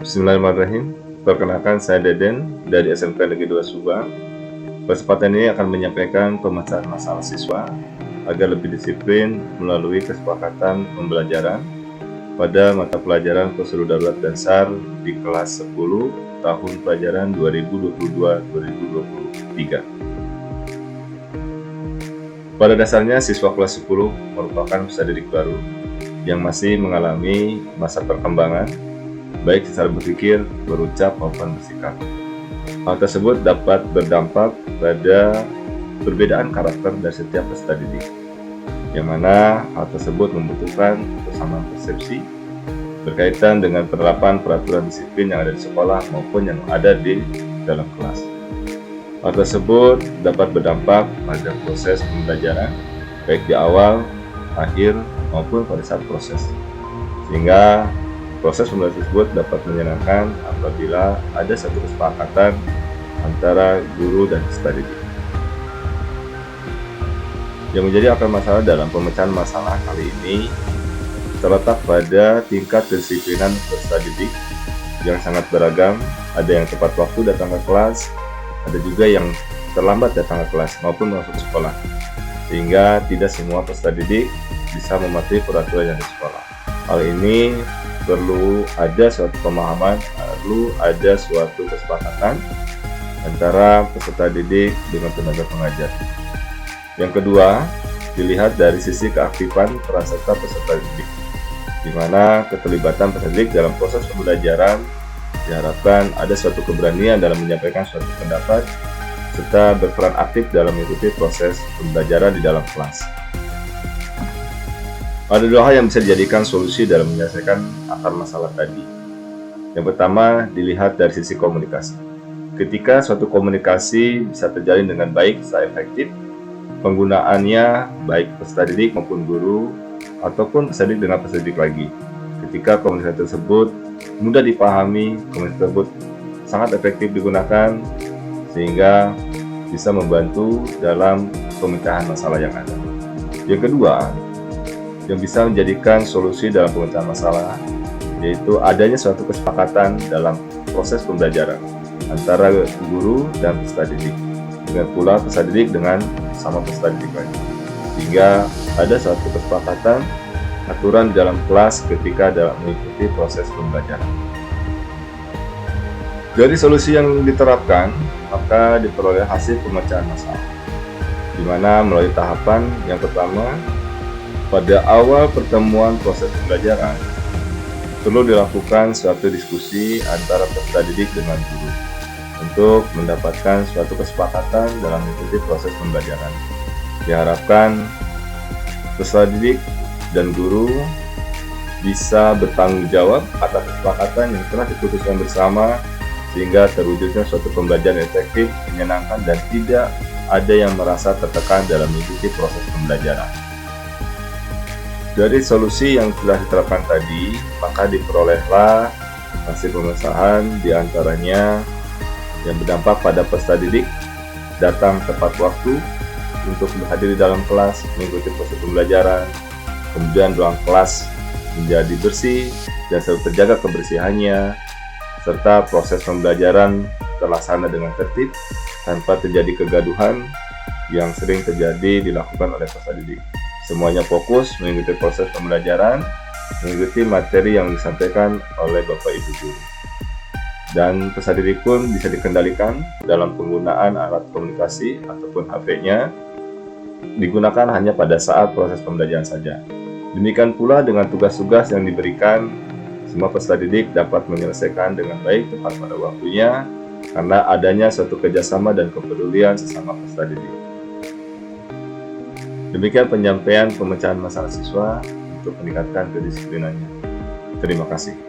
Bismillahirrahmanirrahim. Perkenalkan, saya Deden dari SMK Negeri 2 Subang. Kesempatan ini akan menyampaikan pemecahan masalah siswa agar lebih disiplin melalui kesepakatan pembelajaran pada mata pelajaran prosedur darurat dan SAR di kelas 10 tahun pelajaran 2022-2023. Pada dasarnya, siswa kelas 10 merupakan peserta didik baru yang masih mengalami masa perkembangan baik secara berpikir, berucap, maupun bersikap. Hal tersebut dapat berdampak pada perbedaan karakter dari setiap peserta didik, yang mana hal tersebut membutuhkan kesamaan persepsi berkaitan dengan penerapan peraturan disiplin yang ada di sekolah maupun yang ada di dalam kelas. Hal tersebut dapat berdampak pada proses pembelajaran, baik di awal, akhir, maupun pada saat proses, sehingga proses pembelajaran tersebut dapat menyenangkan apabila ada satu kesepakatan antara guru dan peserta didik. Yang menjadi akar masalah dalam pemecahan masalah kali ini terletak pada tingkat kedisiplinan peserta didik yang sangat beragam. Ada yang tepat waktu datang ke kelas, ada juga yang terlambat datang ke kelas maupun masuk sekolah, sehingga tidak semua peserta didik bisa mematuhi peraturan yang di sekolah. Hal ini perlu ada suatu pemahaman, perlu ada suatu kesepakatan antara peserta didik dengan tenaga pengajar. Yang kedua, dilihat dari sisi keaktifan peran serta peserta didik, di mana keterlibatan peserta didik dalam proses pembelajaran diharapkan ada suatu keberanian dalam menyampaikan suatu pendapat, serta berperan aktif dalam mengikuti proses pembelajaran di dalam kelas. Ada dua hal yang bisa dijadikan solusi dalam menyelesaikan akar masalah tadi. Yang pertama, dilihat dari sisi komunikasi. Ketika suatu komunikasi bisa terjalin dengan baik secara efektif, penggunaannya baik peserta didik maupun guru, ataupun peserta didik dengan peserta didik lagi. Ketika komunikasi tersebut mudah dipahami, komunikasi tersebut sangat efektif digunakan, sehingga bisa membantu dalam pemecahan masalah yang ada. Yang kedua, yang bisa menjadikan solusi dalam pemecahan masalah, yaitu adanya suatu kesepakatan dalam proses pembelajaran antara guru dan peserta didik, dengan pula peserta didik dengan sama peserta didik lain, sehingga ada suatu kesepakatan aturan di dalam kelas ketika dalam mengikuti proses pembelajaran. Dari solusi yang diterapkan, maka diperoleh hasil pemecahan masalah, di mana melalui tahapan yang pertama, pada awal pertemuan proses pembelajaran, perlu dilakukan suatu diskusi antara peserta didik dengan guru untuk mendapatkan suatu kesepakatan dalam mengikuti proses pembelajaran. Diharapkan peserta didik dan guru bisa bertanggung jawab atas kesepakatan yang telah diputuskan bersama, sehingga terwujudnya suatu pembelajaran efektif, menyenangkan, dan tidak ada yang merasa tertekan dalam mengikuti proses pembelajaran. Dari solusi yang telah diterapkan tadi, maka diperolehlah hasil pemecahan, diantaranya yang berdampak pada peserta didik datang tepat waktu untuk hadir di dalam kelas, mengikuti proses pembelajaran, kemudian ruang kelas menjadi bersih dan selalu terjaga kebersihannya, serta proses pembelajaran terlaksana dengan tertib tanpa terjadi kegaduhan yang sering terjadi dilakukan oleh peserta didik. Semuanya fokus mengikuti proses pembelajaran, mengikuti materi yang disampaikan oleh Bapak Ibu Guru. Dan peserta didik pun bisa dikendalikan dalam penggunaan alat komunikasi ataupun HP-nya, digunakan hanya pada saat proses pembelajaran saja. Demikian pula dengan tugas-tugas yang diberikan, semua peserta didik dapat menyelesaikan dengan baik tepat pada waktunya, karena adanya suatu kerjasama dan kepedulian sesama peserta didik. Demikian penyampaian pemecahan masalah siswa untuk meningkatkan kedisiplinannya. Terima kasih.